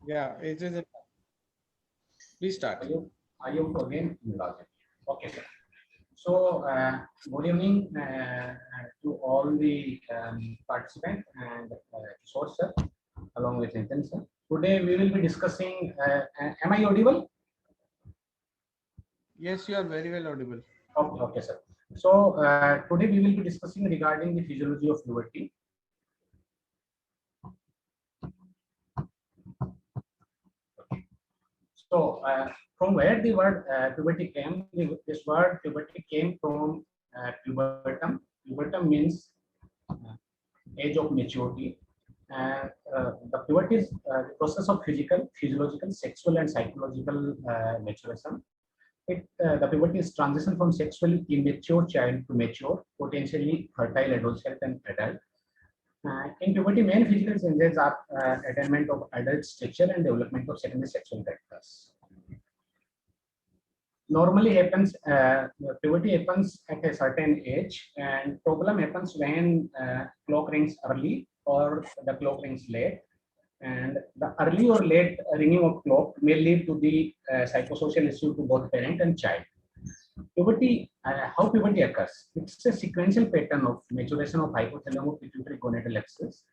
Yeah, it is. Please Are start. you are you again in logic? Okay, sir. So, good evening to all the participants and Kishore sir, along with Nitin sir. Today we will be discussing. Am I audible? Yes, you are very well audible. Okay, okay, sir. So today we will be discussing regarding the physiology of puberty. So, from where the word puberty came, this word puberty came from pubertum. Pubertum means uh, age of maturity. And the puberty is the process of physiological, sexual, and psychological maturation. The puberty is transition from sexually immature child to mature, potentially fertile adolescent and adult. In puberty, main physical changes are attainment of adult stature and development of secondary sexual characters. Normally happens puberty happens at a certain age, and problem happens when clock rings early or the clock rings late, and the early or late ringing of clock may lead to the psychosocial issue to both parent and child. Puberty, how puberty occurs, it's a sequential pattern of maturation of hypothalamus pituitary gonadal axis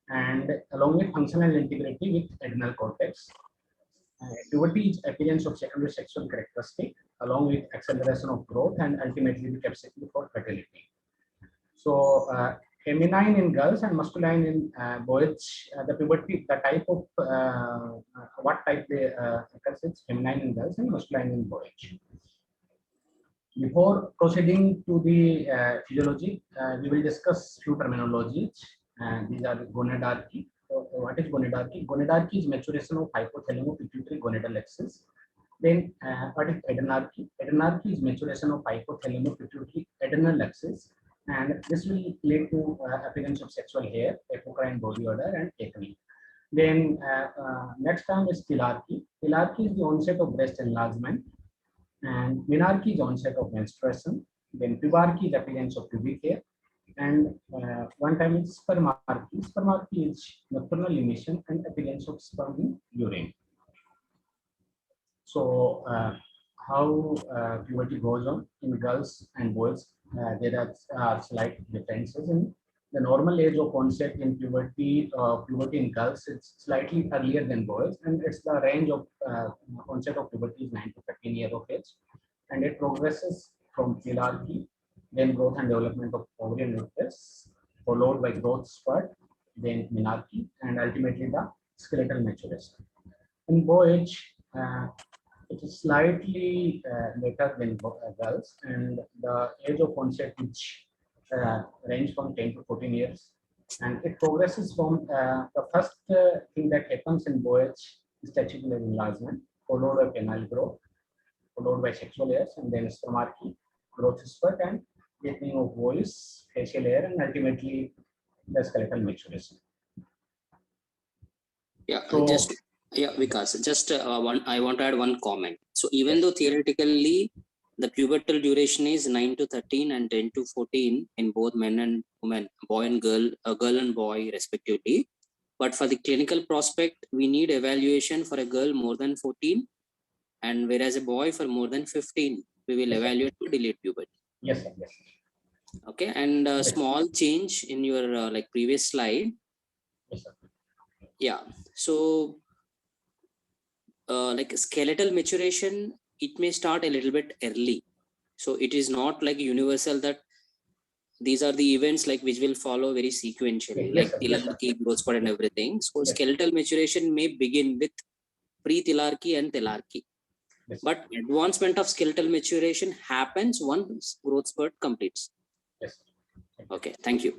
and along with functional integrity with adrenal cortex. Puberty is appearance of secondary sexual characteristic along with acceleration of growth and ultimately the capacity for fertility. So, feminine in girls and masculine in boys. The puberty, the type of what type they occurs, it's feminine in girls and masculine in boys. Before proceeding to the physiology, we will discuss few terminologies. These are gonadarchy. So, what is gonadarchy? Gonadarchy is maturation of hypothalamus pituitary gonadal axis. Then, what is adrenarchy? Adrenarchy is maturation of hypothalamus pituitary adrenal axis, and this will lead to appearance of sexual hair, apocrine body odor, and acne. Then, next term is telarchy. Telarchy is the onset of breast enlargement, and menarche is onset of menstruation. Then pubarchy is appearance of pubic hair, and one time it's spermarchy. Spermarchy is nocturnal emission and appearance of sperm in urine. So, how puberty goes on in girls and boys, there are slight differences in the normal age of onset in puberty. Puberty in girls is slightly earlier than boys, and it's the range of onset of puberty is 9 to 13 years of age, and it progresses from telarchy, then growth and development of ovarian nucleus, followed by growth spurt, then menarche, and ultimately the skeletal maturation. In boys, it is slightly later than girls, and the age of onset which range from 10 to 14 years, and it progresses from the first thing that happens in boys is testicular enlargement, followed by penile growth, followed by sexual hairs, and then spermarchy, growth spurt, and deepening of voice, facial hair, and ultimately the skeletal maturation. Yeah, So, just Vikas, just one. I want to add one comment. So even though theoretically the pubertal duration is 9 to 13 and 10 to 14 in both men and women, boy and girl, girl and boy respectively, but for the clinical prospect, we need evaluation for a girl more than 14, and whereas a boy for more than 15, we will evaluate to delete puberty. yes, sir, yes. Okay, and a small change in your like previous slide. Yes, sir. Yeah, so like skeletal maturation, it may start a little bit early. So it is not like universal that these are the events like which will follow very sequentially, Yes, like sir, yes, sir. telarchy, growth spurt, and everything. So Yes. skeletal maturation may begin with pre-telarchy and telarchy. Yes, sir. But advancement of skeletal maturation happens once growth spurt completes. Yes. Okay, thank you.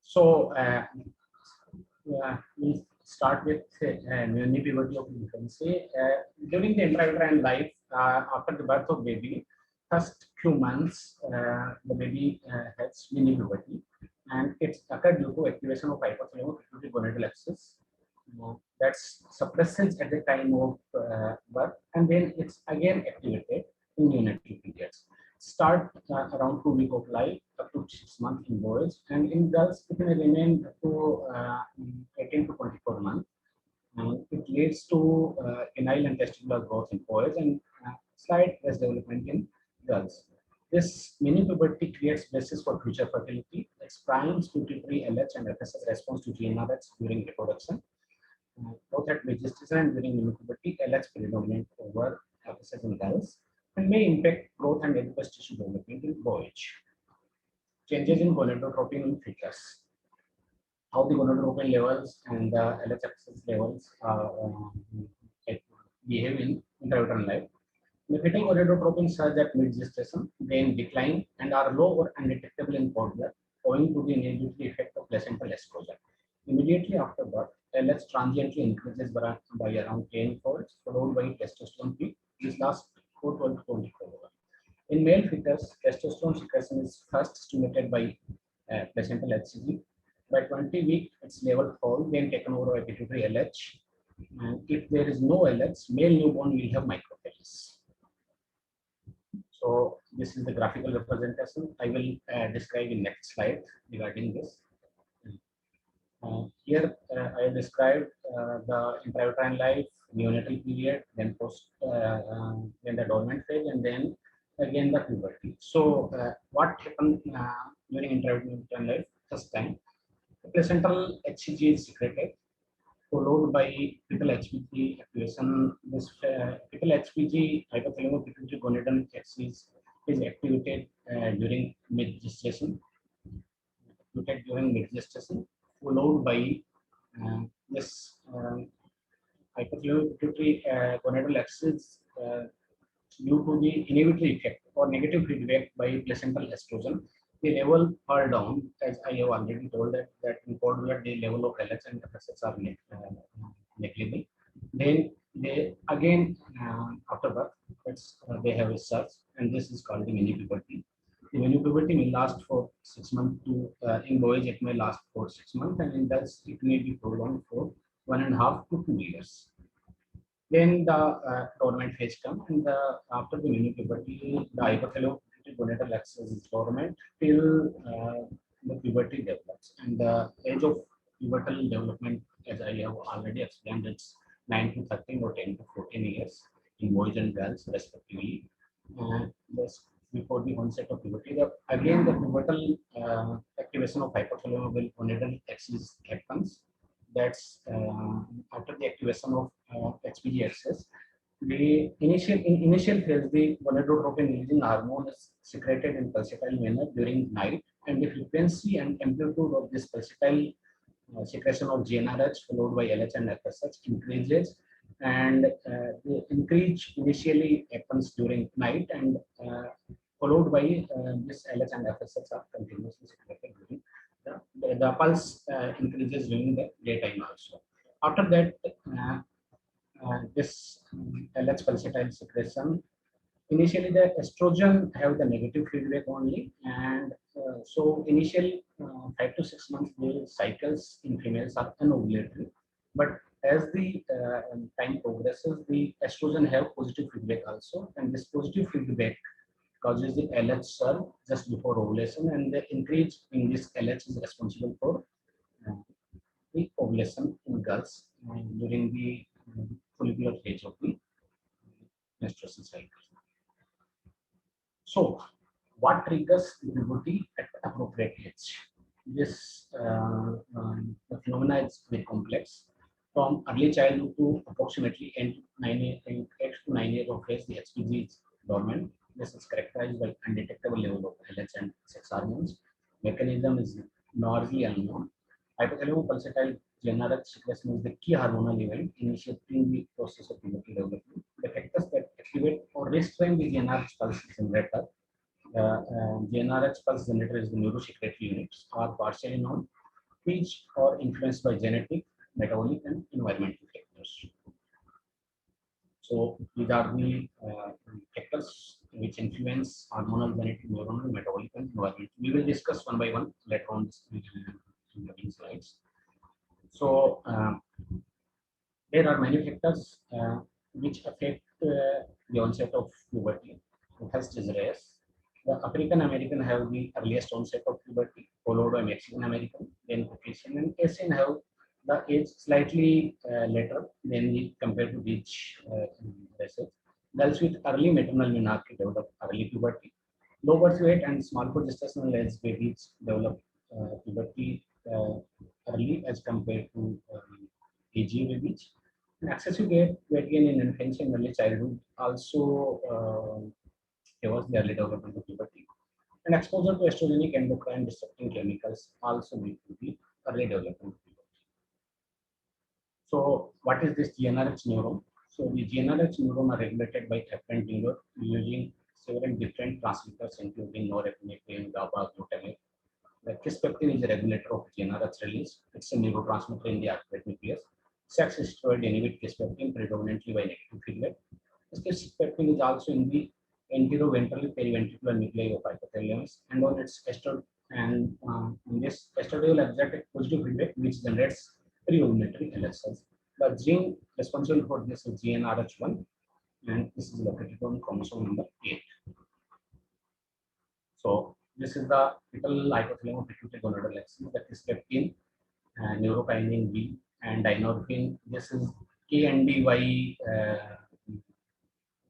So, we start with newly puberty of infancy. During the intrauterine life, after the birth of baby, first few months, the baby has mini puberty, and it's occurred due to activation of hypothalamus pituitary gonadal axis. That's suppresses at the time of birth, and then it's again activated in neonatal periods. Start around 2 weeks of life up to 6 months in boys, and in girls it may remain up to 18 to 24 months. leads to penile and testicular growth in boys and slight breast development in girls. This mini puberty creates basis for future fertility. It primes pituitary LH and FSH response to GnRH during reproduction. Both at mid-gestation and during mini puberty, LH predominant over FSH in girls and may impact growth and adipose tissue development in boys. Changes in gonadotropin in fetus. How the gonadotropin levels and the LH levels behave in intrauterine life. The fetal gonadotropin surge at mid-gestation, then decline and are low or undetectable in cord blood, owing to the inhibitory effect of placental estrogen. Immediately after birth, LH transiently increases by around 10 folds, followed by testosterone peak. This lasts for 12 to 24 hours. In male fetus, testosterone secretion is first stimulated by placental HCG. By 20 weeks, its level falls, then taken over by pituitary LH. And if there is no LH, male newborn will have microphallus. So this is the graphical representation. I will describe in next slide regarding this. Here I have described the intrauterine life, neonatal period, then then the dormant phase, and then again the puberty. So what happened during intrauterine life? First time, the placental HCG is secreted, followed by fetal HPG activation. This fetal HPG, hypothalamo-pituitary gonadal axis, is activated during mid-gestation. Followed by this hypothalamo-pituitary gonadal axis due to the inhibitory effect or negative feedback by placental estrogen. The level fall down, as I have already told that in cord blood the level of LH and FSH are negligible. Then they again after birth, they have a surge, and this is called the mini puberty. The mini puberty may last for 6 months to in boys it may last for 6 months, and in girls it may be prolonged for 1.5 to 2 years. Then the dormant phase comes, and after the mini puberty, the hypothalamo-pituitary gonadal axis is dormant till the puberty develops. And the age of pubertal development, as I have already explained, it's 9 to 13 or 10 to 14 years in boys and girls respectively. This before the onset of puberty. Again, the pubertal activation of hypothalamo gonadal axis happens. That's after the activation of HPG axis. The initial phase, the gonadotropin releasing hormone is secreted in pulsatile manner during night, and the frequency and amplitude of this pulsatile secretion of GnRH followed by LH and FSH increases, and the increase initially happens during night and followed by this LH and FSH are continuously secreted during the pulse increases during the daytime also. After that, this LH pulsatile secretion, initially the estrogen have the negative feedback only, and so initial 5 to 6 months the cycles in females are anovulatory, but as the time progresses, the estrogen have positive feedback also, and this positive feedback causes the LH surge just before ovulation, and the increase in this LH is responsible for the ovulation in girls during the follicular phase of the menstruation cycle. So, what triggers the puberty at the appropriate age? This the phenomena is very complex. From early childhood to approximately 8 to 9 years of age, the HPG is dormant. This is characterized by undetectable level of LH and sex hormones. Mechanism is largely unknown. Hypothalamo-pulsatile GnRH secretion is the key hormonal event initiating the process of puberty development. The factors that activate or restrain the GnRH pulse generator, GnRH pulse generator is the neurosecretory units, are partially known, which are influenced by genetic, metabolic, and environmental factors. So these are the factors which influence hormonal, genetic, neuronal, metabolic, and environmental. We will discuss one by one later on in the coming slides. So there are many factors which affect the onset of puberty. First is race. The African American have the earliest onset of puberty, followed by Mexican American, then Caucasian, and Asian have the age slightly later than compared to each races. Girls with early maternal menarche develop early puberty. Low birth weight and small gestational age babies develop puberty early as compared to AGA babies. And excessive weight gain in infancy and early childhood also favors the early development of puberty. And exposure to estrogenic endocrine disrupting chemicals also lead to the early development of puberty. So what is this GnRH neuron? So the GnRH neuron are regulated by afferent neuron using several different transmitters including norepinephrine, GABA, glutamate. The kisspeptin is a regulator of GnRH release. It's a neurotransmitter in the activate nucleus. Sex steroid inhibit kisspeptin predominantly by negative feedback. This kisspeptin is also in the anteroventral periventricular nuclei of hypothalamus and on its estradiol in this estradiol exert a positive feedback which generates pre-ovulatory LH cells. The gene responsible for this is GnRH1 and this is located on chromosome number 8. So this is the fetal hypothalamus pituitary gonadal axis, that is peptin, neurokinin B, and dynorphin. This is KNDY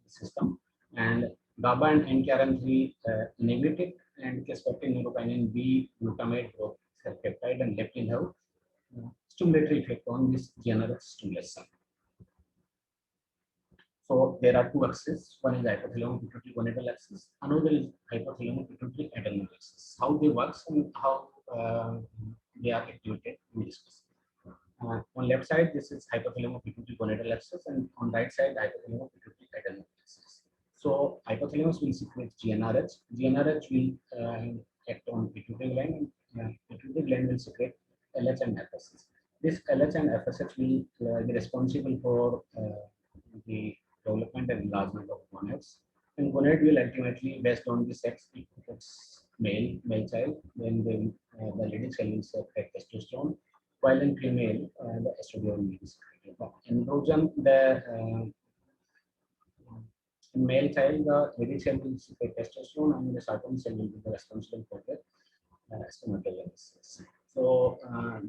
system, and GABA and NKRM3 inhibit it, and kisspeptin, neurokinin B, glutamate, both peptide and leptin have stimulatory effect on this GnRH stimulation. So there are two axes. One is hypothalamus pituitary gonadal axis. Another is hypothalamus pituitary adrenal axis. How they work and how they are activated, we discuss. On left side, this is hypothalamus pituitary gonadal axis, and on right side, hypothalamus pituitary adrenal axis. So hypothalamus will secrete GnRH. GnRH will act on pituitary gland, and pituitary gland will secrete LH and FSH. This LH and FSH will be responsible for the development and enlargement of gonads. And gonad will ultimately, based on the sex, if it's male child, then the lady cell will secrete testosterone, while in female, the estradiol will be secreted. Androgen, in male child, the lady cell will secrete testosterone, and the sarcoma cell will be responsible for the spermatogenesis. So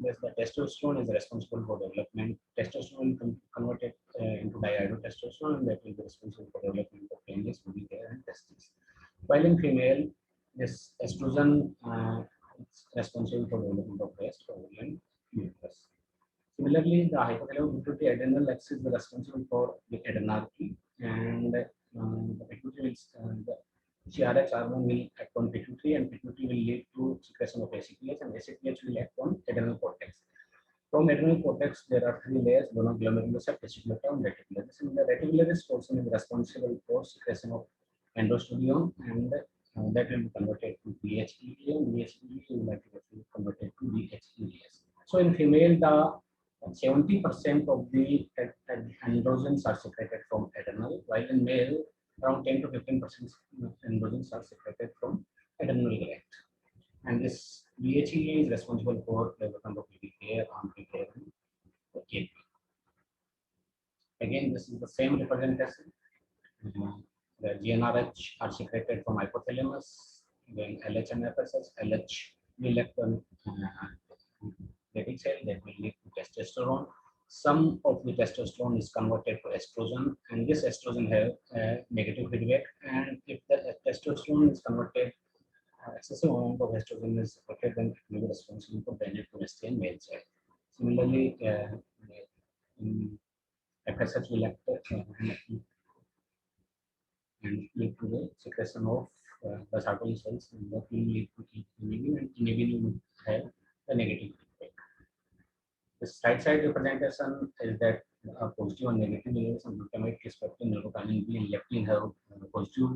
the testosterone is responsible for development. Testosterone will converted into dihydrotestosterone, and that will be responsible for development of penis, booby hair, and testes. While in female, this estrogen is responsible for development of breast, ovarian, uterus. Similarly, the hypothalamus pituitary adrenal axis is responsible for the adrenarche, and the pituitary the CRH hormone will act on pituitary, and pituitary will lead to secretion of ACTH, and ACTH will act on adrenal cortex. From adrenal cortex, there are three layers: dona, glomerulosa, fasciculata, and reticularis. And the reticularis portion is responsible for secretion of endosterone, and that will be converted to DHEA, and DHEA will be converted to DHEAS. So in female, the 70% of the androgens are secreted from adrenal, while in male, around 10 to 15% androgens are secreted from adrenal gland. And this DHEA is responsible for development of pubic hair, armpit hair, and the Again, this is the same representation. The GnRH are secreted from hypothalamus, then LH and FSH. LH will act on lady cell, that will lead to testosterone. Some of the testosterone is converted to estrogen, and this estrogen have negative feedback. And if the testosterone is converted, excessive amount of estrogen is secreted, then it will be responsible for gynecology and male child. Similarly, FSH will act and lead to the secretion of the Sartori cells, and that will lead to inhibin, and inhibin will have the negative feedback. The right side representation is that positive and negative layers, and glutamate, kisspeptin, neurokinin B, and leptin have positive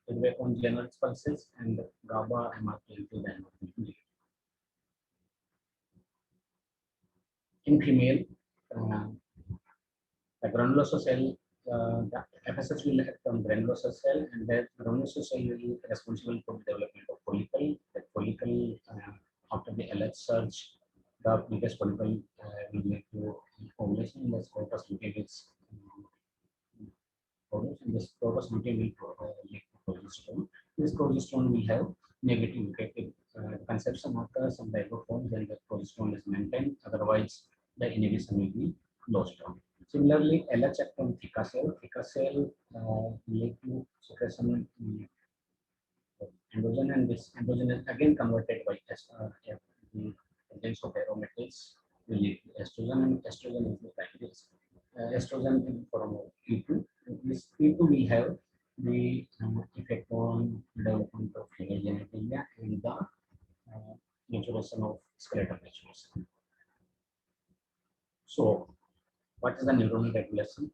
feedback on GnRH pulses, and GABA, MRK, and in female, the granulosa cell, the FSH will act on granulosa cell, and that granulosa cell will be responsible for the development of follicle. That follicle, after the LH surge, the biggest follicle will lead to ovulation. The scrotus luteum is and this scrotus luteum will lead to progesterone. This progesterone will have negative effect. conception occurs and the epiphone, then the progesterone is maintained. Otherwise, the inhibition will be lost down. Similarly, LH act on theca cell lead to secretion androgen, and this androgen is again converted by the presence of aromatics will lead to estrogen, and estrogen is the primary estrogen in form of E2. This E2 will have the effect on development of female genitalia and the maturation of skeletal maturation. So, what is the neuronal regulation?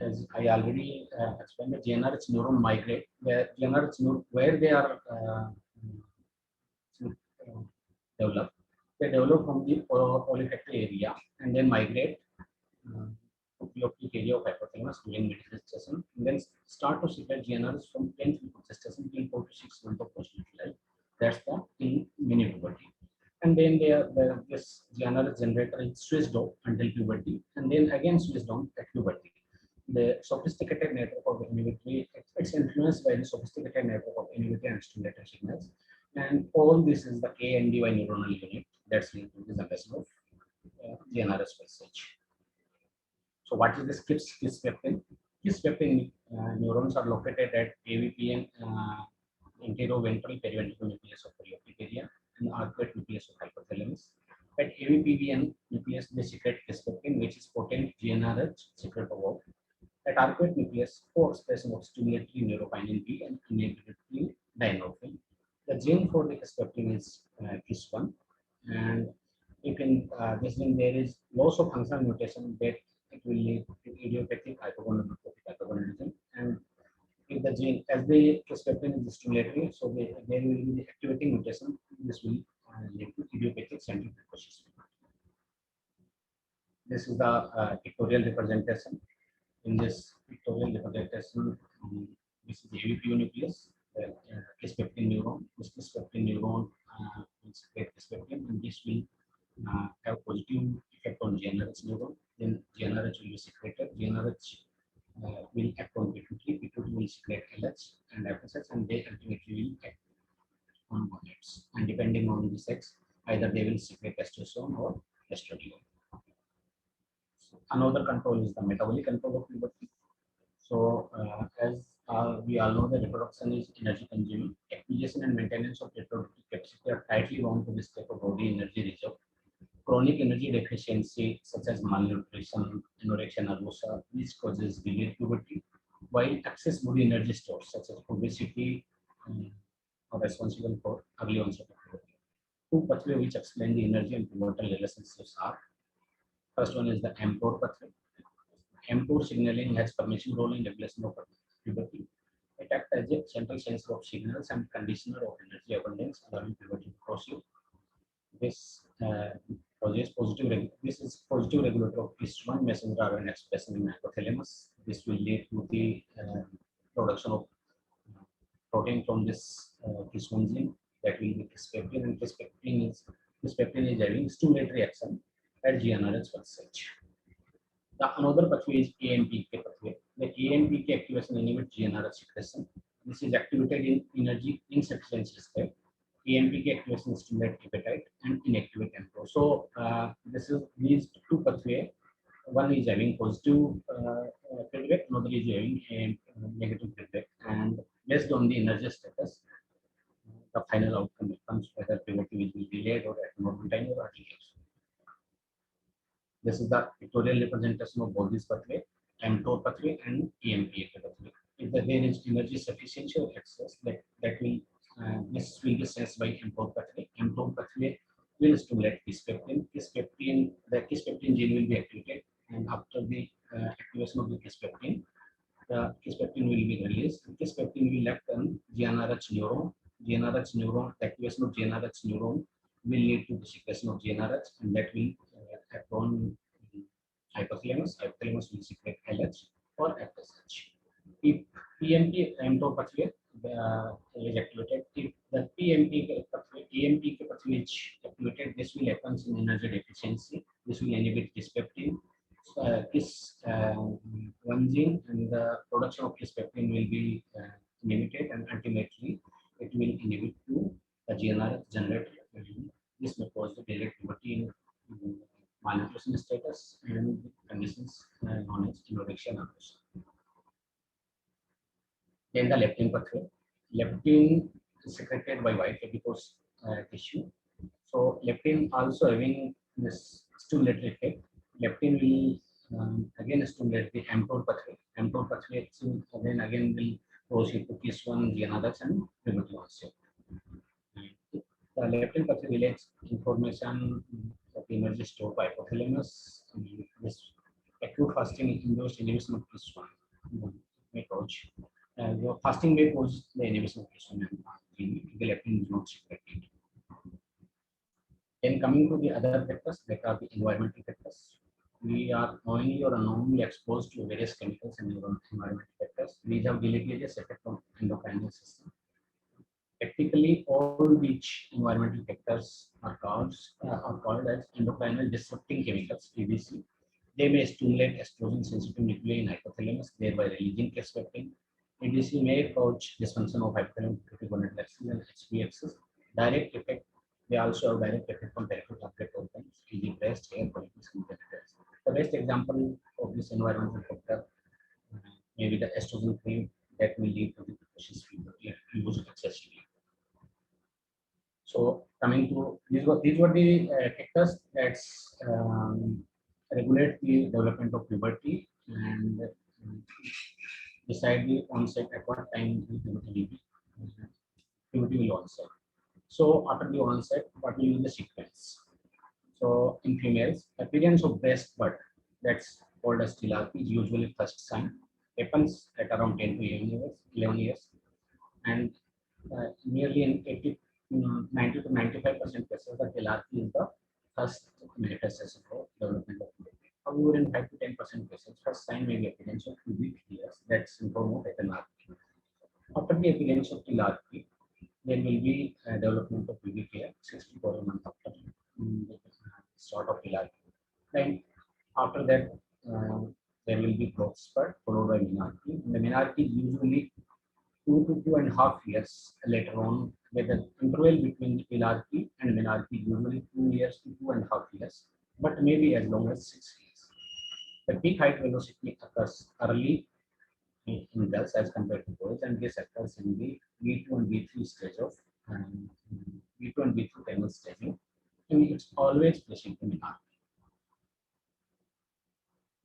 As I already explained, the GnRH neuron migrate where GnRH neuron where they are developed. They develop from the olfactory area and then migrate to the area of hypothalamus during middle gestation, and then start to secrete GnRH from 10th week of gestation till 4 to 6 months of postnatal life. That's the in mini puberty. And then this GnRH generator is switched off until puberty, and then again switched on at puberty. The sophisticated network of inhibitory, it's influenced by the sophisticated network of inhibitory and stimulator signals. And all this is the KNDY neuronal unit that's linked to the generation of GnRH message. So what is this kisspeptin? Kisspeptin neurons are located at AVPN anteroventral periventricular nucleus of perioptic area and arcuate nucleus of hypothalamus. At AVPN nucleus, they secrete kisspeptin, which is potent GnRH secretable. At arcuate nucleus, co-expression of stimulatory neuropilin B and inhibitory dynorphin. The gene for the kisspeptin is KIS1, and if in this gene there is loss of functional mutation, that it will lead to idiopathic hypogonadism. And if the gene, as the kisspeptin is stimulatory, so there will be the activating mutation. This will lead to idiopathic central precocious. This is the pictorial representation. In this pictorial representation, this is the AVPU nucleus, the kisspeptin neuron. This kisspeptin neuron will secrete kisspeptin, and this will have positive effect on GnRH neuron. Then GnRH will be secreted. GnRH will act on pituitary. Pituitary will secrete LH and FSH, and they ultimately will act on gonads. And depending on the sex, either they will secrete testosterone or estradiol. Another control is the metabolic control of puberty. So, as we all know, the reproduction is energy consuming. Acquisition and maintenance of reproductive capacity are tightly bound to this type of body energy reserve. Chronic energy deficiency, such as malnutrition, anorexia nervosa, these causes delayed puberty, while excess body energy stores, such as obesity, are responsible for early onset of puberty. Two pathways which explain the energy and pubertal relationships are: first one is the mTOR pathway. mTOR signaling has permission role in regulation of puberty. It acts as a central sensor of signals and conditioner of energy abundance, allowing puberty to proceed. This this is positive regulator of KIS1 messenger RNA expression in hypothalamus. This will lead to the production of protein from this KIS1 gene, that will be kisspeptin, and kisspeptin is having stimulatory action at GnRH message. The another pathway is AMPK pathway. The AMPK activation inhibits GnRH secretion. This is activated in energy insufficiency state. AMPK activation stimulates appetite and inactivate mTOR. So this is these two pathways. One is having positive feedback, another is having a negative feedback, and based on the energy status, the final outcome becomes whether puberty will be delayed or at normal time or early age. This is the pictorial representation of both these pathway, mTOR pathway and AMPK pathway. If there is energy sufficiency or excess, that will this will be sensed by mTOR pathway. mTOR pathway will stimulate kisspeptin. The kisspeptin gene will be activated, and after the activation of the kisspeptin will be released. Kisspeptin will act on GnRH neuron. The activation of GnRH neuron will lead to the secretion of GnRH, and that will act on hypothalamus. Hypothalamus will secrete LH or FSH. If mTOR pathway is activated, if the AMPK pathway is activated, this will happen in energy deficiency. This will inhibit kisspeptin, KIS1 gene, and the production of kisspeptin will be inhibited, and ultimately it will inhibit to the GnRH generator hyperkalemia. This may cause the delayed puberty in malnutrition status and conditions known as anorexia nervosa. Then the leptin pathway. Leptin is secreted by white adipose tissue. So leptin also having this stimulatory effect. Leptin will again stimulate the mTOR pathway. mTOR pathway again will proceed to KIS1, GnRH and puberty onset. The leptin pathway relates information that emerges to hypothalamus. This acute fasting induced inhibition of KIS1 may cause. Your fasting may cause the inhibition of KIS1 and the leptin is not secreted. Then coming to the other factors, that are the environmental factors. We are knowingly or unknowingly exposed to various chemicals and environmental factors. These have deleterious effect on endocrine system. Technically, all which environmental factors are called as endocrinal disrupting chemicals (EDC). They may stimulate estrogen sensitive nuclei in hypothalamus, thereby releasing caspatin. EDC may cause dysfunction of hypothalamic reticular axis and HPA axis. Direct effect. They also have direct effect on peripheral target organs, e.g., breast, hair follicles, and genitals. The best example of this environmental factor may be the estrogen cream that will lead to the precocious puberty if used excessively. So coming to these were the factors that regulate the development of puberty and decide the onset at what time the puberty will onset. So after the onset, what will be the sequence? So in females, appearance of breast bud, that's called as telarchy, is usually first sign, happens at around 10 to 11 years, and nearly in 90 to 95% cases, the telarchy is the first metastasis of development of puberty. However, in 5 to 10% cases, first sign may be appearance of pubic hairs, that's symptom of telarchy. After the appearance of telarchy, there will be development of pubic hair 6 to 12 months after the start of telarchy. Then after that, there will be growth spurt followed by menarche. The menarche is usually 2 to 2.5 years later on, where the interval between the telarchy and menarche is usually 2 years to 2.5 years, but maybe as long as 6 years. The peak height velocity occurs early in girls as compared to boys, and this occurs in the V2 and V3 stage of V2 and V3 thermal staging, and it's always present in menarche.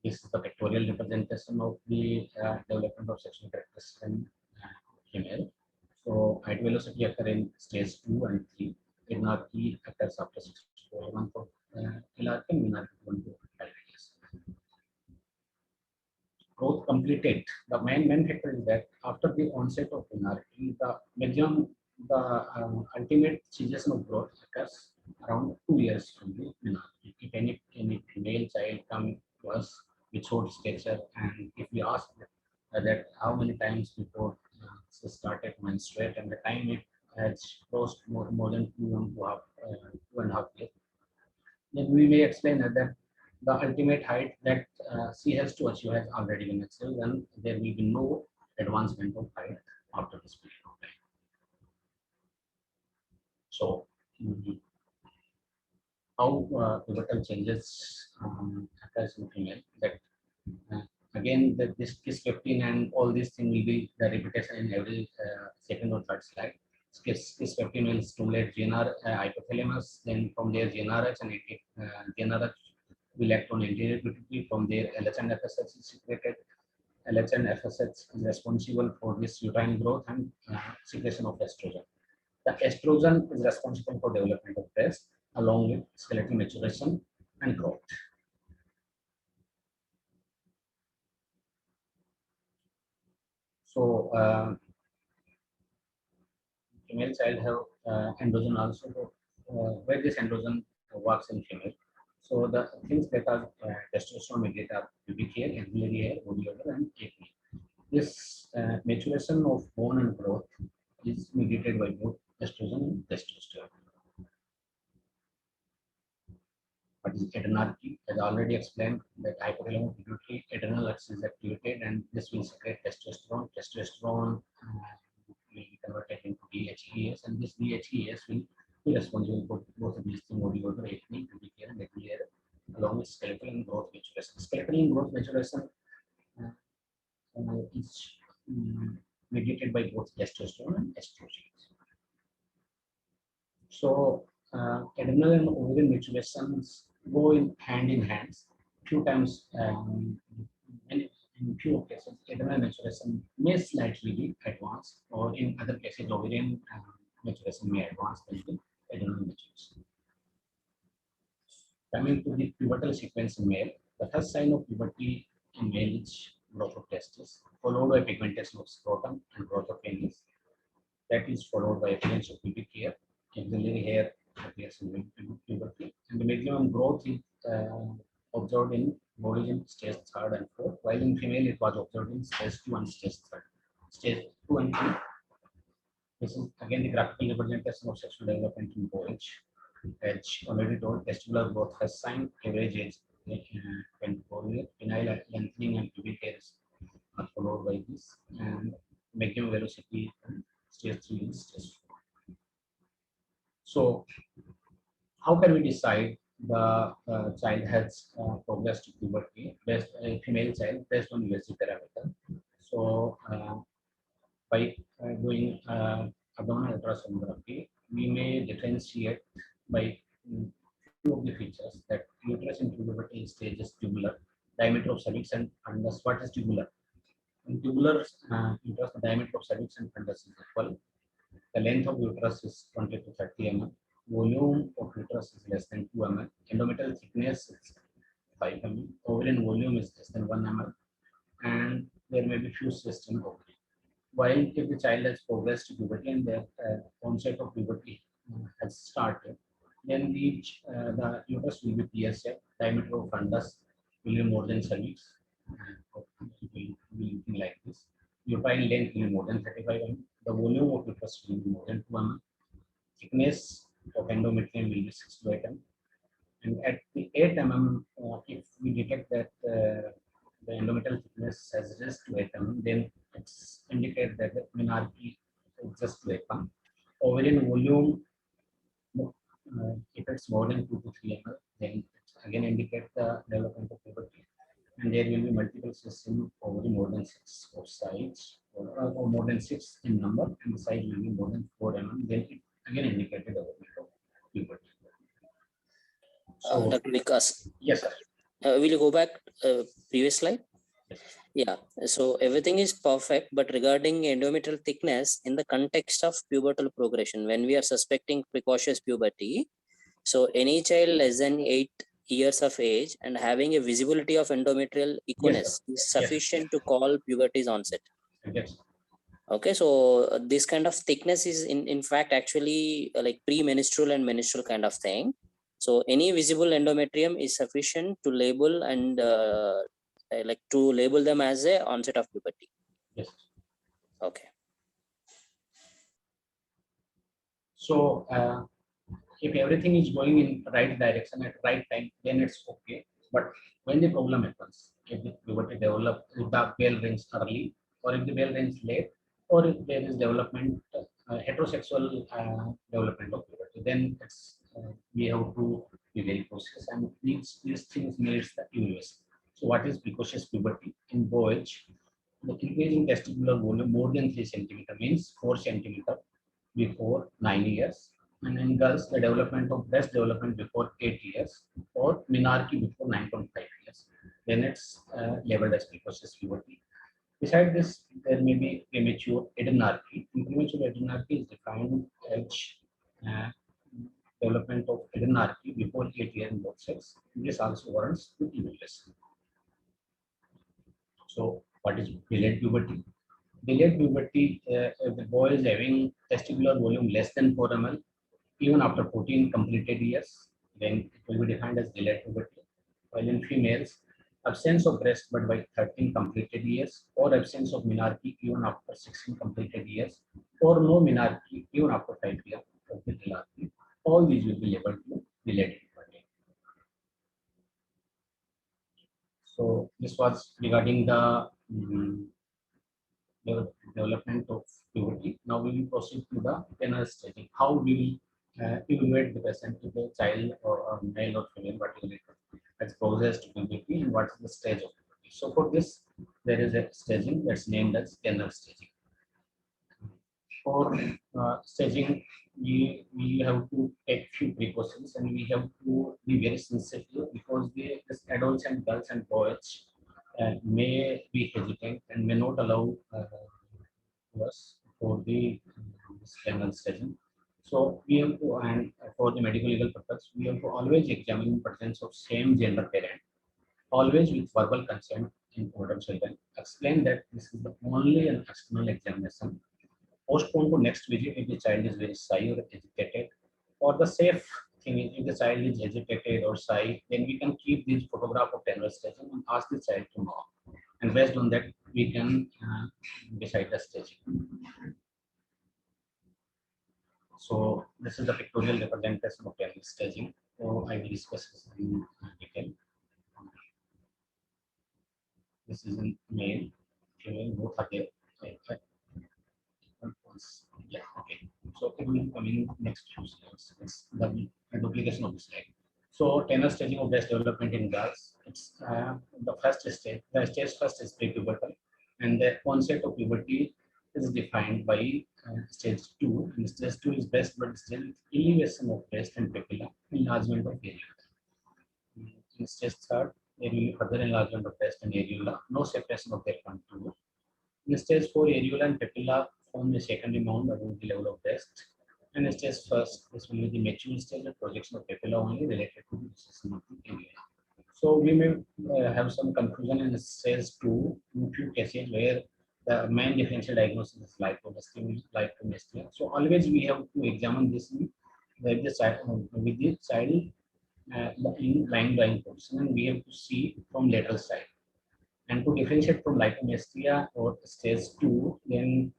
This is the pictorial representation of the development of sexual characteristics in female. So height velocity occur in stage 2 and 3. Menarche occurs after 6 to 12 months of telarchy, and menarche 1 to 5 years. Growth completed. The main factor is that after the onset of menarche, the ultimate cessation of growth occurs around 2 years from the menarche. If any female child come to us with short stature, and if we ask that how many times before she started menstruate, and the time it has crossed more than 2.5 years, then we may explain that the ultimate height that she has to achieve has already been achieved, and there will be no advancement of height after this period of time. So, how pivotal changes occurs in female? That again, this KIS15 and all these things will be the repetition in every second or third slide. KIS15 will stimulate GnR hypothalamus, then from there GnRH, and GnRH will act on anterior pituitary. From there, LH and FSH is secreted. LH and FSH is responsible for this uterine growth and secretion of estrogen. The estrogen is responsible for development of breast, along with skeletal maturation and growth. So, female child have androgen also, where this androgen works in female. So the things that are testosterone mediate are pubic hair, axillary hair, body odor, and acne. This maturation of bone and growth is mediated by both estrogen and testosterone. What is adrenarche? As already explained, that hypothalamus pituitary adrenal axis is activated, and this will secrete testosterone. Testosterone will be converted into DHEAS, and this DHEAS will responsible for both of these things, motor ethnic, pubic hair, and neck hair, along with skeletal and growth maturation. Skeletal and growth maturation is mediated by both testosterone and estrogen. So, adrenal and ovarian maturations go in hand. Few times, in few cases, adrenal maturation may slightly be advanced, or in other cases, ovarian maturation may advance than the adrenal maturation. Coming to the pubertal sequence in male, the first sign of puberty in male is growth of testes, followed by pigmentation of scrotum and growth of penis. That is followed by appearance of pubic hair. Axillary hair appears in puberty, and the maximum growth is observed in boys in stage 3rd and 4th, while in female it was observed in stage 2 and stage 3rd. Stage 2 and 3. This is again the graphical representation of sexual development in boys. As already told, testicular growth has sign, average age 24 years, penile lengthening and pubic hairs are followed by this, and maximum velocity stage 3 and stage 4. So, how can we decide the child has progressed to puberty, based a female child based on USG parameter? So, by doing abdominal ultrasonography, we may differentiate by few of the features that uterus in puberty stage is tubular, diameter of cervix and fundus. What is tubular? In tubular uterus, the diameter of cervix and fundus is equal. The length of uterus is 20 to 30 mm. Volume of uterus is less than 2 mm. Endometrial thickness is 5 mm. Ovarian volume is less than 1 mm. And there may be few cysts in ovary. While if the child has progressed to puberty and the onset of puberty has started, then the uterus will be PSF, diameter of fundus will be more than cervix. It will be looking like this. Uterine length will be more than 35 mm. The volume of uterus will be more than 2 mm. Thickness of endometrium will be 6 to 8 mm. And at the 8 mm, if we detect that the endometrial thickness has reached to 8 mm, then it's indicate that the menarche is just to 8 mm. Ovarian volume, if it's more than 2 to 3 mm, then it's again indicate the development of puberty. And there will be multiple cysts in ovary more than 6 of size, or more than 6 in number, and the size will be more than 4 mm. Then it again indicated development of puberty. So, Dr. Vikas, yes, sir. will you go back previous slide? Yes. Yeah, so everything is perfect, but regarding endometrial thickness in the context of pubertal progression, when we are suspecting precocious puberty, so any child less than 8 years of age and having a visibility of endometrial equinus is sufficient to call puberty's onset. Yes. Okay, so this kind of thickness is in fact actually like pre-menstrual and menstrual kind of thing. So any visible endometrium is sufficient to label and like to label them as a onset of puberty. Yes. Okay. So if everything is going in right direction at right time, then it's okay. But when the problem happens, if the puberty develop, if the bell rings early, or if the bell rings late, or if there is development, heterosexual development of puberty, then it's we have to be very cautious, and these things needs the evaluation. So what is precocious puberty in boys? The increase in testicular volume more than 3 centimeter means 4 centimeter before 9 years, and in girls the development of breast development before 8 years, or menarche before 9.5 years, then it's labeled as precocious puberty. Besides this, there may be premature adrenarche. Premature adrenarche is defined as uh, development of adrenarche before 8 years in both sex. This also warrants the evaluation. So, what is delayed puberty? Delayed puberty, if the boy is having testicular volume less than 4 ml, even after 14 completed years, then it will be defined as delayed puberty. While in females, absence of breast but by 13 completed years, or absence of menarche even after 16 completed years, or no menarche even after 5 years of the menarche, all these will be labeled to delayed puberty. So this was regarding the development of puberty. Now we will proceed to the penile staging. How we will evaluate the patient to the child or male or female, particularly as closest to puberty and what is the stage of puberty. So for this, there is a staging that's named as Kenner staging. For staging, we have to take few precautions and we have to be very sensitive because this adults and girls and boys may be hesitant and may not allow us for the scanner staging. So we have to, and for the medical legal purpose, we have to always examine presence of same gender parent, always with verbal consent in older children. Explain that this is the only an external examination. Postpone to next visit if the child is very shy or agitated. Or the safe thing is if the child is agitated or shy, then we can keep this photograph of tenor staging and ask the child to know. And based on that, we can decide the staging. So this is the pictorial representation of tenor staging. So I will discuss this in detail. This is in male, female, both are there. Yeah, okay. So it will come in next few slides. It's the duplication of the slide. So tenor staging of breast development in girls. It's the first stage. The stage first is prepubertal, and the onset of puberty is defined by stage 2. And stage 2 is breast blood stage with elevation of breast and papilla, enlargement of areola. In stage 3, there will be further enlargement of breast and areola, no separation of their contour. In stage 4, areola and papilla form the secondary mound above the level of breast. And in stage first, this will be the mature stage of projection of papilla only related to the recession of the areola. So we may have some confusion in stage 2 in few cases where the main differential diagnosis is lipomestia. So always we have to examine this with the child in lying position, and we have to see from lateral side. And to differentiate from lipomestia or stage 2, then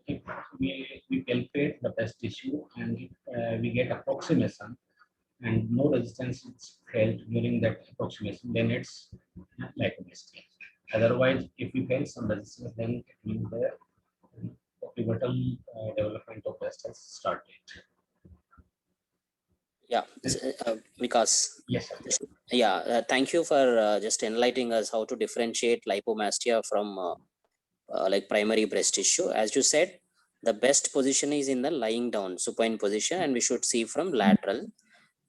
if we palpate the breast tissue and if, we get approximation and no resistance is felt during that approximation, then it's lipomestia. Otherwise, if we felt some resistance, then it means the pivotal development of breast has started. Yeah, Vikas. Yes, sir. Yeah, thank you for just enlightening us how to differentiate lipomastia from like primary breast tissue. As you said, the best position is in the lying down supine position, and we should see from lateral.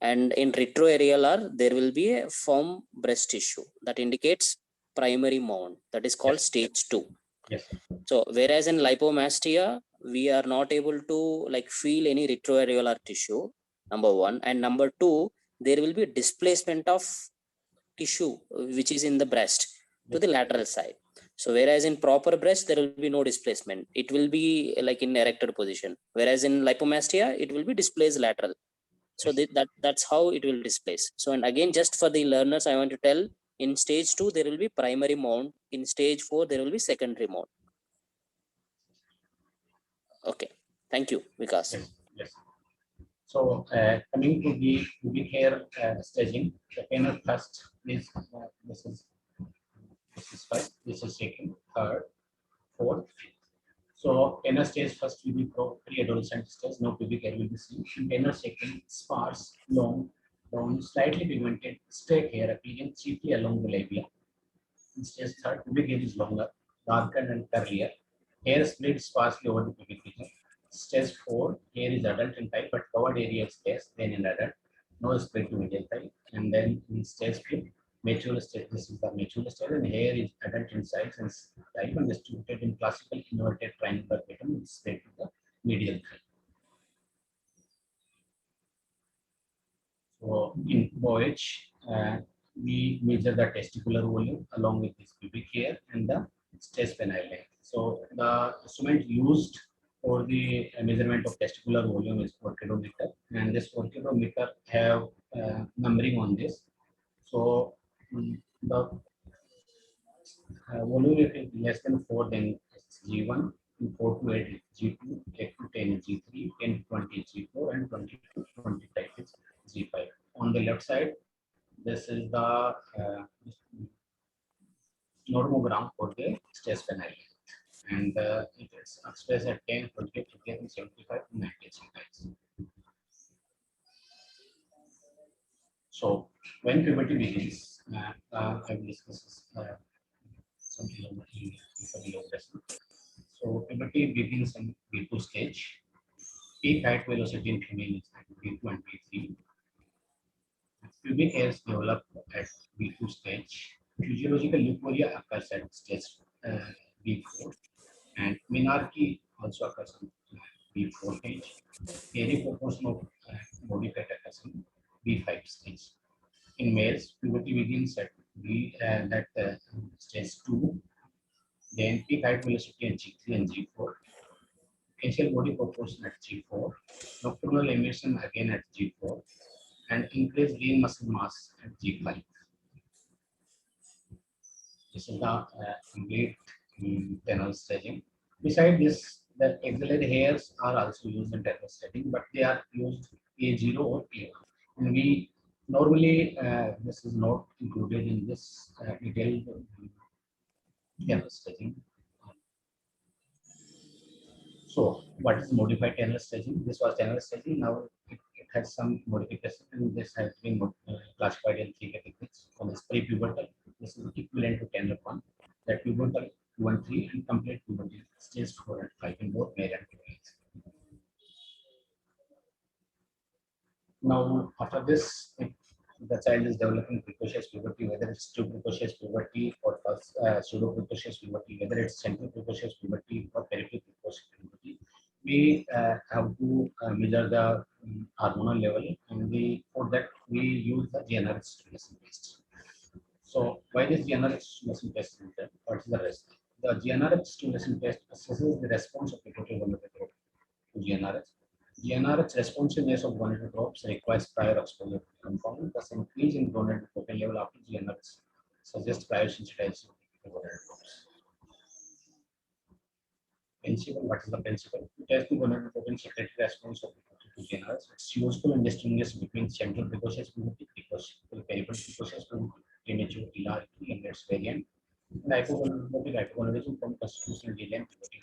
And in retroareolar, there will be a firm breast tissue that indicates primary mound, that is called stage 2. Yes. So whereas in lipomastia, we are not able to like feel any retroareolar tissue, number one, and number two, there will be displacement of tissue which is in the breast to the lateral side. So whereas in proper breast, there will be no displacement. It will be like in erected position. Whereas in lipomastia, it will be displaced lateral. So that's how it will displace. So, and again, just for the learners, I want to tell, in stage 2, there will be primary mound. In stage 4, there will be secondary mound. Okay. Thank you, Vikas. Yes. Yes. So coming to the pubic hair staging, the tenor first is this is first, this is second, third, fourth, fifth. So tenor stage first will be pre-adolescent stage, no pubic hair will be seen. Tenor second, sparse, long, slightly pigmented, straight hair appearing chiefly along the labia. In stage third, pubic hair is longer, darker and curlier. Hair split sparsely over the pubic region. Stage 4, hair is adult in type, but covered area is less than in adult. No split to medial type. And then in stage 5, mature stage, this is the mature stage, and hair is adult in size and type and distributed in classical inverted triangular pattern with split to the medial type. So in boys, we measure the testicular volume along with this pubic hair and the stage penile length. So the instrument used for the measurement of testicular volume is orchidometer, and this orchidometer have numbering on this. So the volume if it is less than 4, then it's G1, 4 to 8 G2, 8 to 10 G3, 10 to 20 G4, and 20 to 25 is G5. On the left side, this is the normogram for the stage penile. And it is expressed at 10, 20, 50, 75, 90 sometimes. So when puberty begins, I will discuss something about the So puberty begins in B2 stage. Peak height velocity in female is at B2 and B3. Pubic hairs develop at B2 stage. Physiological euphoria occurs at stage B4, and menarche also occurs in B4 stage. Hairy proportion of body fat occurs in B5 stage. In males, puberty begins at stage 2, then peak height velocity at G3 and G4, facial body proportion at G4, nocturnal emission again at G4, and increased lean muscle mass at G5. This is the complete tenor staging. Besides this, the axillary hairs are also used in tenor staging, but they are used A0 or A1. And we normally, this is not included in this detailed tenor staging. So, what is modified tenor staging? This was tenor staging. Now it has some modification, and this has been classified in 3 categories. One is pre-pubertal. This is equivalent to tenor 1. That pubertal 2 and 3, and complete puberty stage 4 and 5 in both male and females. Now, after this, if the child is developing precocious puberty, whether it's true precocious puberty or pseudo precocious puberty, whether it's central precocious puberty or peripheral precocious puberty, we have to measure the hormonal level, and for that we use the GnRH stimulation test. So, why this GnRH stimulation test is there? What is the rest? The GnRH stimulation test assesses the response of pituitary gonadotropin to GnRH. GnRH responsiveness of gonadotropes requires prior exposure to compound. Thus, increase in gonadotropin level after GnRH suggests prior sensitization to gonadotropes. Principle, what is the principle? To test the gonadotropin secretory response of to GnRH, it's useful in distinguishing between central precocious puberty, peripheral precocious puberty, premature hilarity, and its variant, and hypogonadism from constitutional delay and puberty.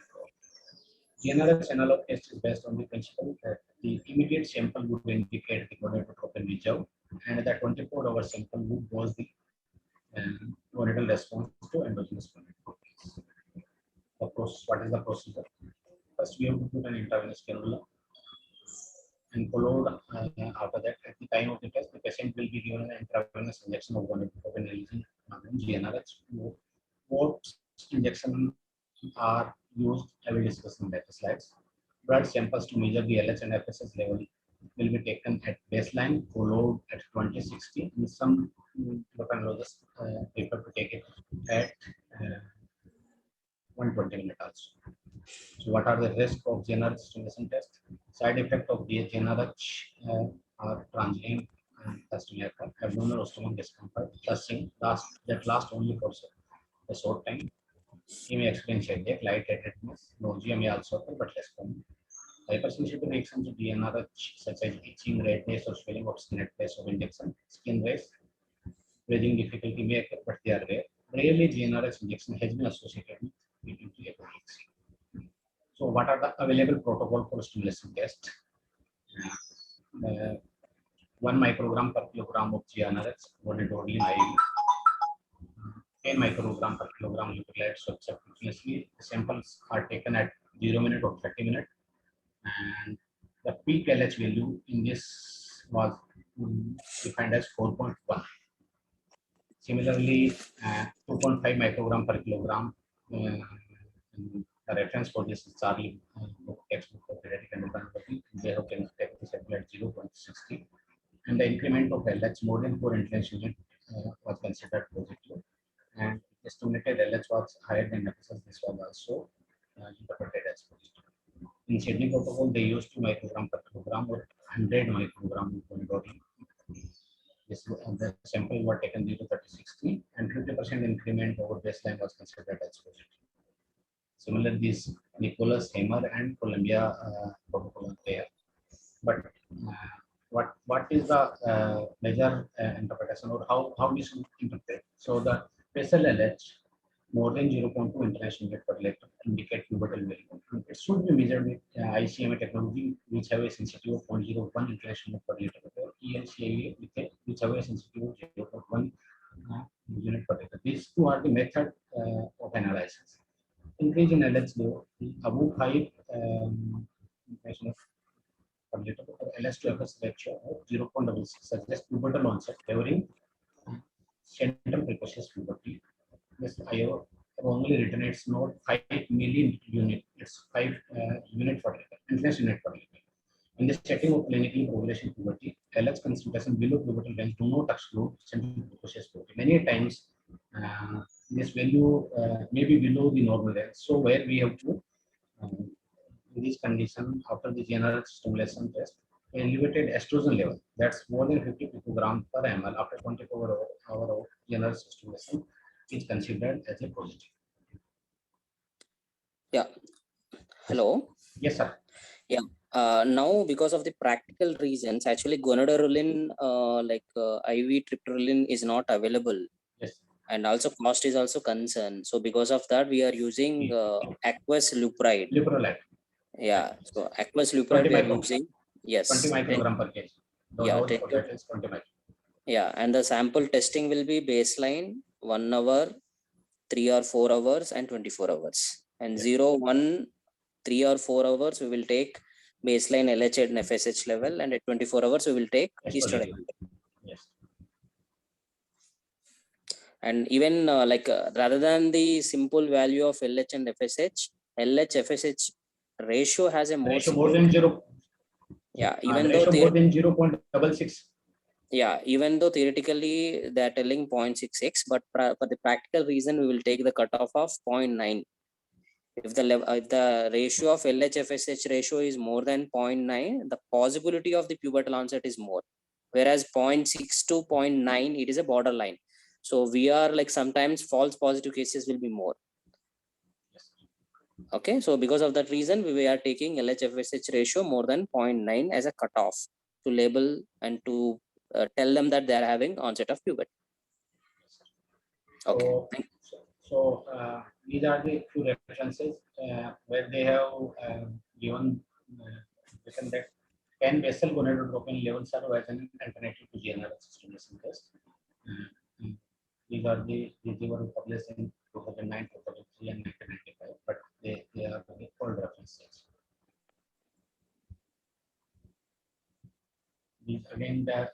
GnRH analog test is based on the principle that the immediate sample would indicate the gonadotropin reserve, and that 24-hour sample would cause the gonadal response to endogenous gonadotropins. The process, what is the procedure? First, we have to put an intravenous cannula, and followed after that, at the time of the test, the patient will be given an intravenous injection of gonadotropin releasing GnRH. What injections are used, I will discuss in later slides. Blood samples to measure the LH and FSH level will be taken at baseline, followed at 2060. And some endocrinologists prefer to take it at 120 minutes also. So, what are the risks of GnRH stimulation test? Side effect of the GnRH are transient fasting, abdominal or stomach discomfort, flushing, that last only for a short time. He may experience headache, lightheadedness, nausea may also occur, but less common. Hypersensitive reactions to GnRH, such as itching, redness, or swelling of skin at place of injection, skin rash, breathing difficulty may occur, but they are rare. Rarely, GnRH injection has been associated with pituitary hyperplasia. So, what are the available protocol for stimulation test? 1 microgram per kilogram of GnRH, gonadotropin IV. 10 microgram per kilogram utilized subcutaneously. The samples are taken at 0 minute or 30 minutes, and the peak LH value in this was defined as 4.1. Similarly, 2.5 microgram per kilogram. The reference for this is Charlie textbook of pediatric endocrinology. They have taken this at 0.60, and the increment of LH more than 4 international unit was considered positive. And estimated LH was higher than FSH. This was also interpreted as positive. In Sydney protocol, they used 2 microgram per kilogram or 100 microgram of gonadotropin. The sample were taken 0 to 30/60, and 50% increment over baseline was considered as positive. Similarly, these Nicholas, Hamer, and Columbia protocol are there. But what is the major interpretation, or how we should interpret? So the basal LH more than 0.2 international unit per liter indicate pubertal value. It should be measured with ICMA technology, which have a sensitivity of 0.01 international unit per liter, or ELCIA with a which have a sensitivity of 0.1 unit per liter. These two are the method of analysis. Increase in LH level, the above 5 information per liter for LH to FS ratio of 0.66 suggests pubertal onset favoring central precocious puberty. Yes, I have only written it's not 5 million unit, it's 5 unit per liter, influence unit per liter. In the setting of clinically progression puberty, LH concentration below pubertal range do not exclude central precocious puberty. Many times, this value may be below the normal range. So where we have to, in this condition, after the general stimulation test, elevated estrogen level, that's more than 50 picogram per ml after 24 hour of general stimulation is considered as a positive. Yeah. Hello. Yes, sir. Now, because of the practical reasons, actually gonadorolin, IV triptorelin is not available. Yes. And also cost is also concern. So because of that, we are using aqueous lupride. Leuprolide, Yeah. So aqueous 20 lupride we are microgram. using. Yes. 20 microgram per kg. The Yeah, dose 10 for to that is 20 microgram. Yeah, and the sample testing will be baseline 1 hour, 3 or 4 hours, and 24 hours. And Yes. 0, 1, 3 or 4 hours, we will take baseline LH and FSH level, and at 24 hours, we will take Estrogen. estradiol. Yes. And even rather than the simple value of LH and FSH, LH FSH ratio has a more Ratio more than 0. Yeah, even though ratio more than 0.66. Yeah, even though theoretically they're telling 0.66, but for the practical reason, we will take the cutoff of 0.9. If the ratio of LH-FSH ratio is more than 0.9, the possibility of the pubertal onset is more. Whereas 0.6 to 0.9, it is a borderline. So we are like sometimes false positive cases will be more. Yes. Okay, so because of that reason, we are taking LH-FSH ratio more than 0.9 as a cutoff to label and to tell them that they are having onset of puberty. Okay. These are the two references where they have given written that 10 basal gonadotropin levels are as an alternative to GnRH stimulation test. These were published in 2009, 2003, and 1995, but they are the old references. These again the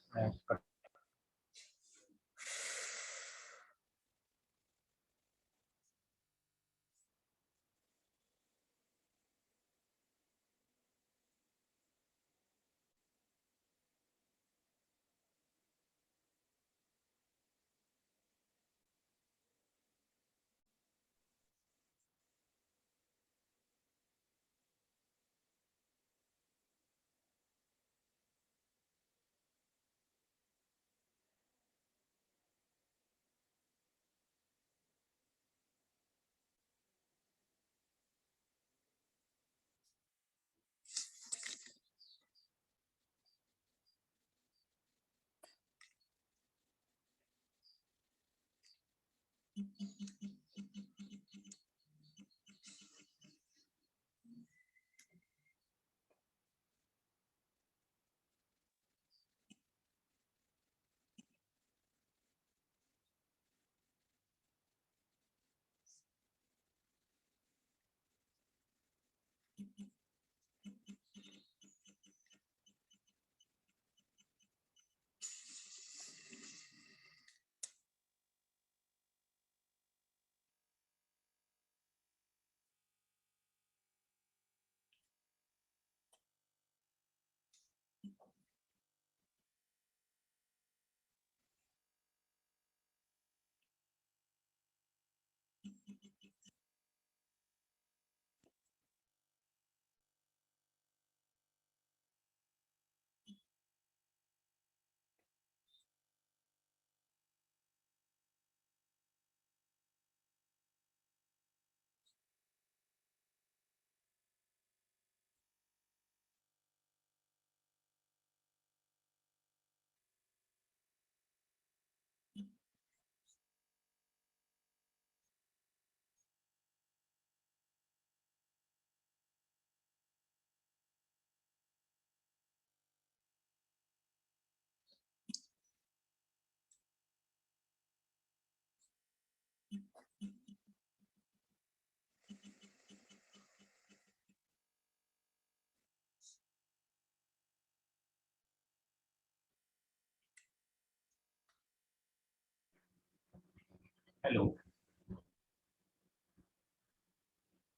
Hello.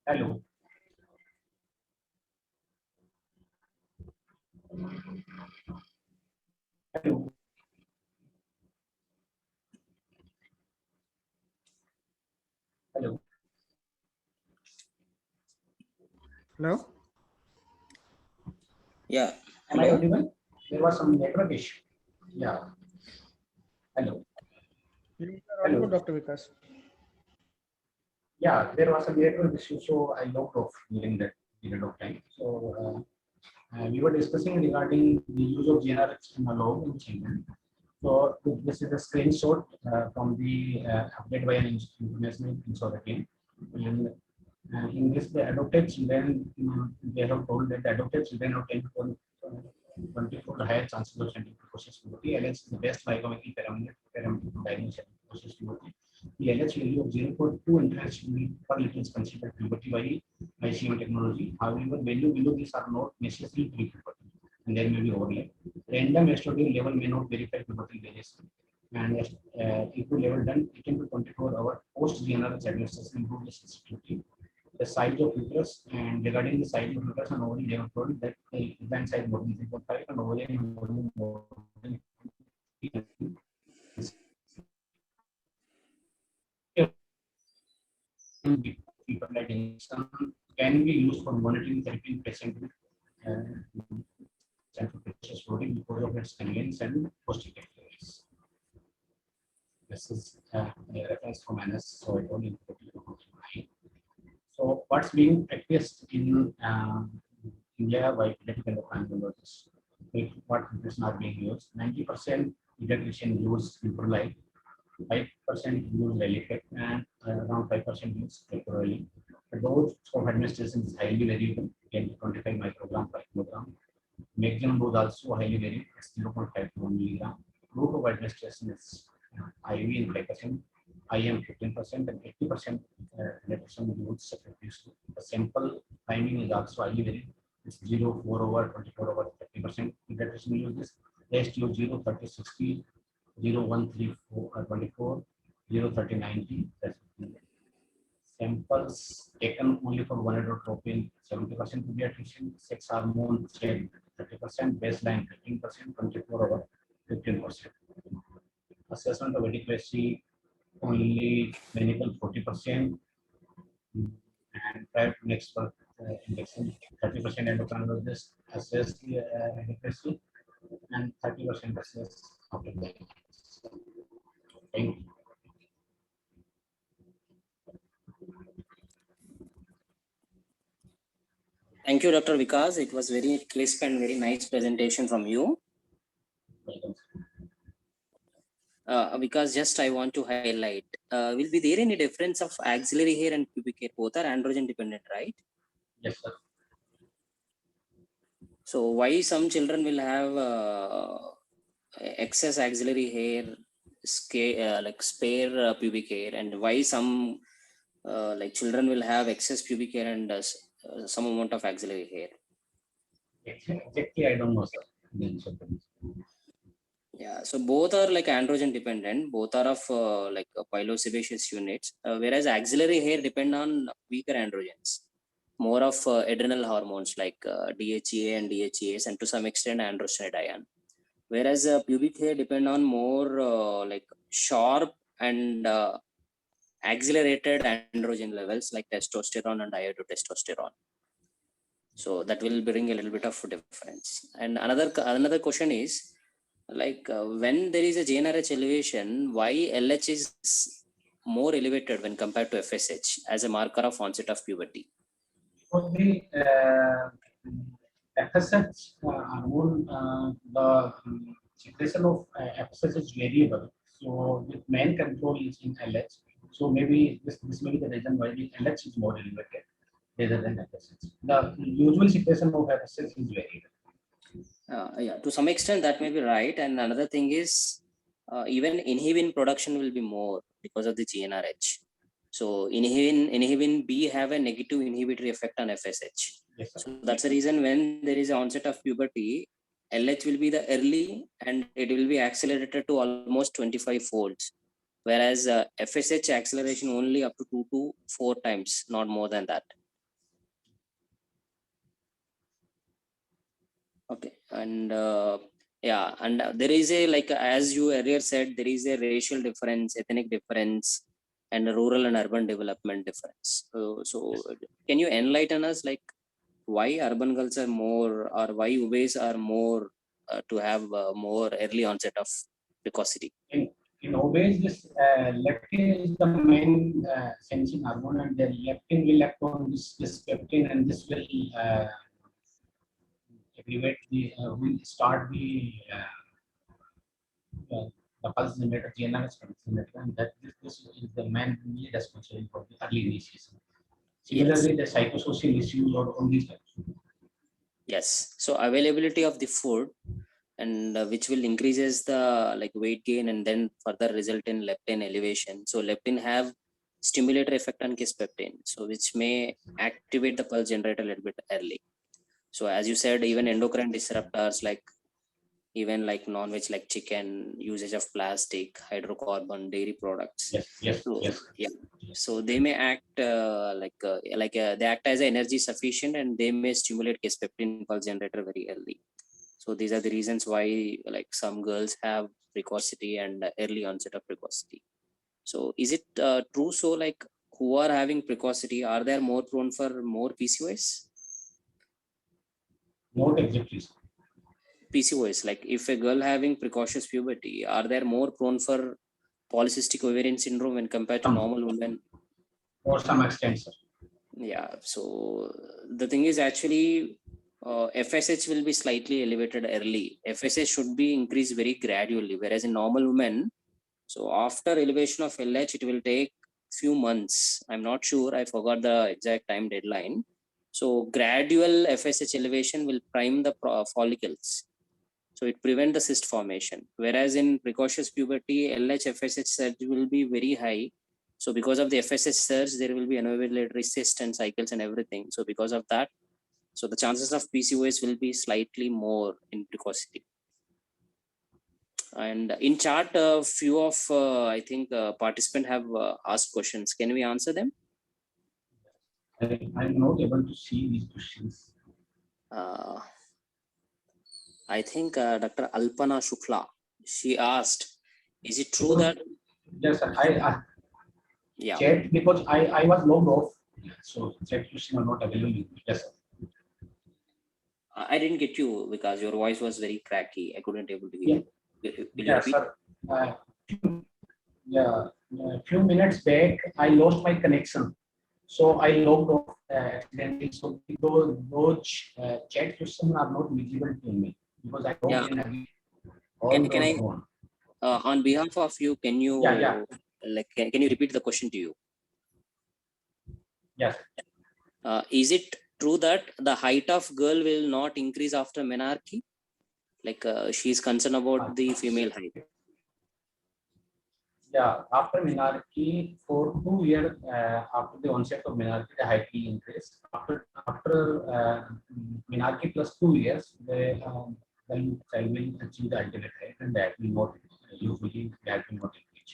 Hello. Hello. Hello. Hello? Yeah. Am I Hello? audible? There was some network issue. Yeah. Hello. You are audible, Hello. Dr. Vikas. Yeah, there was a network issue, so I logged off during that period of time. So we were discussing regarding the use of GNRH in law in China. So this is a screenshot from the update by an international consortium. And in this, the adopted children, they have told that the adopted children have 10 to 24 higher chances of scientific process puberty. LH is the best biochemical parameter to diagnose scientific process puberty. The LH value of 0.2 internationally per liter is considered puberty by ICM technology. However, value below this are not necessarily pre-puberty, and there may be overlap. Random estradiol level may not verify puberty variation. And if the level done 18 to 24 hours post GNRH administration improve the sensitivity, the size of uterus, and regarding the size of uterus and ovary, they have told that the event size more than 3.5 and ovary more than 3. People like injection can be used for monitoring therapy in patient with central pressure floating because of its convenience and cost effectiveness. This is a reference from NS, so I don't need to go to. So what's being practiced in India by pediatric endocrinologists? What nutrition are being used? 90% pediatrician use Improlite, 5% use Reliquate, and around 5% use Temporally. The dose of administration is highly variable, 10 to 25 microgram per kilogram. Maximum dose also highly variable, 0.5 to 1 milligram. Route of administration is IV in 5%, IM 15%, and 80% reduction use separately. The sample timing is also highly variable. It's 0, 4 over, 24 over, 30% reduction uses. Rest use 0, 30, 60, 0, 1, 3, 4, 24, 0, 30, 90. Samples taken only for one hydrotropin, 70% pediatrician, sex hormone check 30%, baseline 15%, 24 over 15%. Assessment of adequacy only clinical 40%, and prior to next injection 30% endocrinologist assess the adequacy, and 30% assess after that. Thank you. Thank you, Dr. Vikas. It was very crisp and very nice presentation from you. Welcome. Because just I want to highlight, will be there any difference of axillary hair and pubic hair? Both are androgen dependent, right? Yes, sir. So why some children will have excess axillary hair, like spare pubic hair, and why some like children will have excess pubic hair and some amount of axillary hair? Exactly, I don't know, sir. Yeah, so both are like androgen dependent. Both are of like pilosebaceous units, whereas axillary hair depend on weaker androgens, more of adrenal hormones like DHEA and DHEAs, and to some extent androstenedione. Whereas pubic hair depend on more like sharp and accelerated androgen levels like testosterone and iodotestosterone. So that will bring a little bit of difference. And another question is, like when there is a GnRH elevation, why LH is more elevated when compared to FSH as a marker of onset of puberty? For the FSH hormone, the secretion of FSH is variable. So the main control is in LH. So maybe this may be the reason why the LH is more elevated rather than FSH. The usual secretion of FSH is variable. Yeah, to some extent that may be right. And another thing is even inhibin production will be more because of the GnRH. So inhibin B have a negative inhibitory effect on FSH. Yes, sir. So that's the reason when there is an onset of puberty, LH will be the early and it will be accelerated to almost 25 folds. whereas FSH acceleration only up to 2 to 4 times, not more than that. Okay, and yeah, and there is a, like as you earlier said, there is a racial difference, ethnic difference, and a rural and urban development difference. So can you enlighten us, like why urban girls are more, or why UBAs are more to have more early onset of precocity? In obese, this leptin is the main sense in hormone, and the leptin will act on this peptin, and this will aggravate will start the pulse generator, GNRS pulse generator, and that this is the main responsible for the early initiation. Similarly, the psychosocial issues or on these types. Yes. So availability of the food, and which will increases the like weight gain and then further result in leptin elevation. So leptin have stimulator effect on kiss peptin, so which may activate the pulse generator a little bit early. So as you said, even endocrine disruptors like even like non-veg like chicken, usage of plastic, hydrocarbon, dairy products. Yes, yes, So yes. yeah, so they may act they act as energy sufficient, and they may stimulate kiss peptin pulse generator very early. So these are the reasons why like some girls have precocity and early onset of precocity. So is it true? So like who are having precocity, are they more prone for more PCOS? Not exactly. PCOS, like if a girl having precocious puberty, are they more prone for polycystic ovarian syndrome when compared to normal women? For some extent, sir. Yeah. So the thing is actually FSH will be slightly elevated early. FSH should be increased very gradually, whereas in normal women, so after elevation of LH, it will take few months. I'm not sure. I forgot the exact time deadline. So gradual FSH elevation will prime the follicles. So it prevent the cyst formation. Whereas in precocious puberty, LH FSH surge will be very high. So because of the FSH surge, there will be anovulatory cyst and cycles and everything. So because of that, so the chances of PCOS will be slightly more in precocity. And in chart, a few of I think participants have asked questions. Can we answer them? I'm not able to see these questions. I think Dr. Alpana Shukla, she asked, is it true that? Yes, sir. Yeah, Chat because I was logged off, so chat question are not available. Yes, sir. I didn't get you because your voice was very cracky. I couldn't able to hear you. Will you Yeah, repeat? sir. Yeah, a few minutes back, I lost my connection, so I logged off accidentally. So those chat questions are not visible to me because I Yeah. logged in again. All Can I, gone. on behalf of you, can you Yeah. like can you repeat the question to you? Yes. Is it true that the height of girl will not increase after menarche? Like she is concerned about the female height. Yeah, after menarche, for 2 years after the onset of menarche, the height will increase. After menarche plus 2 years, the child will achieve the ultimate height, and that will not usually increase.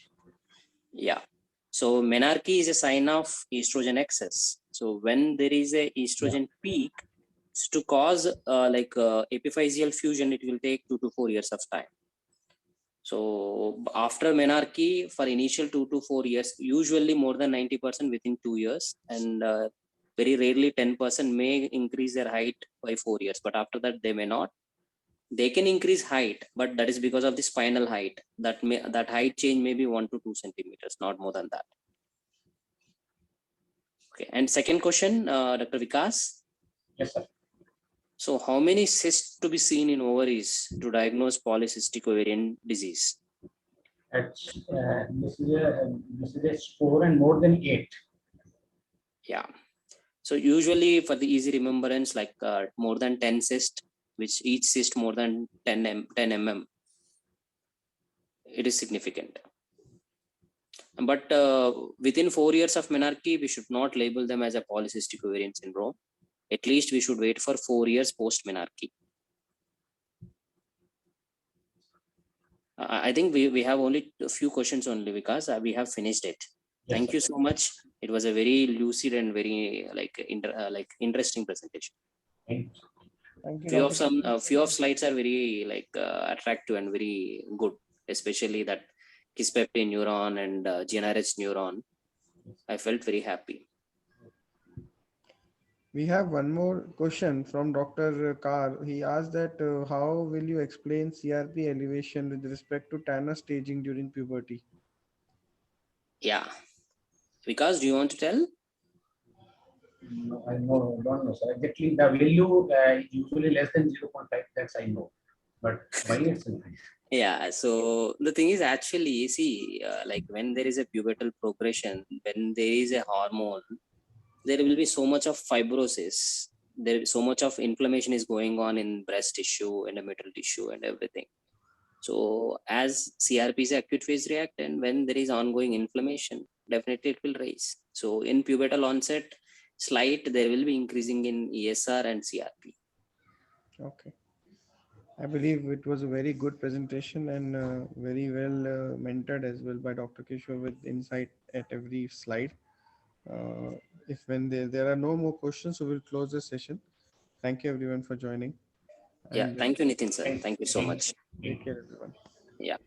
Yeah. So menarche is a sign of estrogen excess. So when there is a estrogen peak, to cause epiphyseal fusion, it will take 2 to 4 years of time. So after menarche, for initial 2 to 4 years, usually more than 90% within 2 years, and very rarely 10% may increase their height by 4 years. But after that, they may not. They can increase height, but that is because of the spinal height. That height change may be 1 to 2 centimeters, not more than that. Okay. And second question, Dr. Vikas. Yes, sir. So how many cysts to be seen in ovaries to diagnose polycystic ovarian disease? This is a score and more than 8. Yeah. So usually for the easy remembrance, like more than 10 cysts, which each cyst more than 10 mm, it is significant. But within 4 years of menarche, we should not label them as a polycystic ovarian syndrome. At least we should wait for 4 years post menarche. I think we have only a few questions only because we have finished it. Yes, Thank sir. you so much. It was a very lucid and very like interesting presentation. Thank you. Thank you, Few of Dr. some few of slides are very attractive and very good, especially that Kisspeptin neuron and GnRH neuron. I felt very happy. We have one more question from Dr. Kar. He asked that how will you explain CRP elevation with respect to Tanner staging during puberty? Yeah, because do you want to tell? No, I don't know, sir. Exactly the value usually less than 0.5. That's I know, but why it's increased? Yeah, so the thing is actually, see, like when there is a pubertal progression, when there is a hormone, there will be so much of fibrosis. There so much of inflammation is going on in breast tissue, endometrial tissue, and everything. So as CRP is acute phase react, and when there is ongoing inflammation, definitely it will raise. So in pubertal onset, slight there will be increasing in ESR and CRP. Okay. I believe it was a very good presentation and very well mentored as well by Dr. Kishore with insight at every slide. If when there are no more questions, we will close the session. Thank you everyone for joining. Yeah, And thank you, Nitin sir. Thank Thank you so much. take care everyone. Yeah.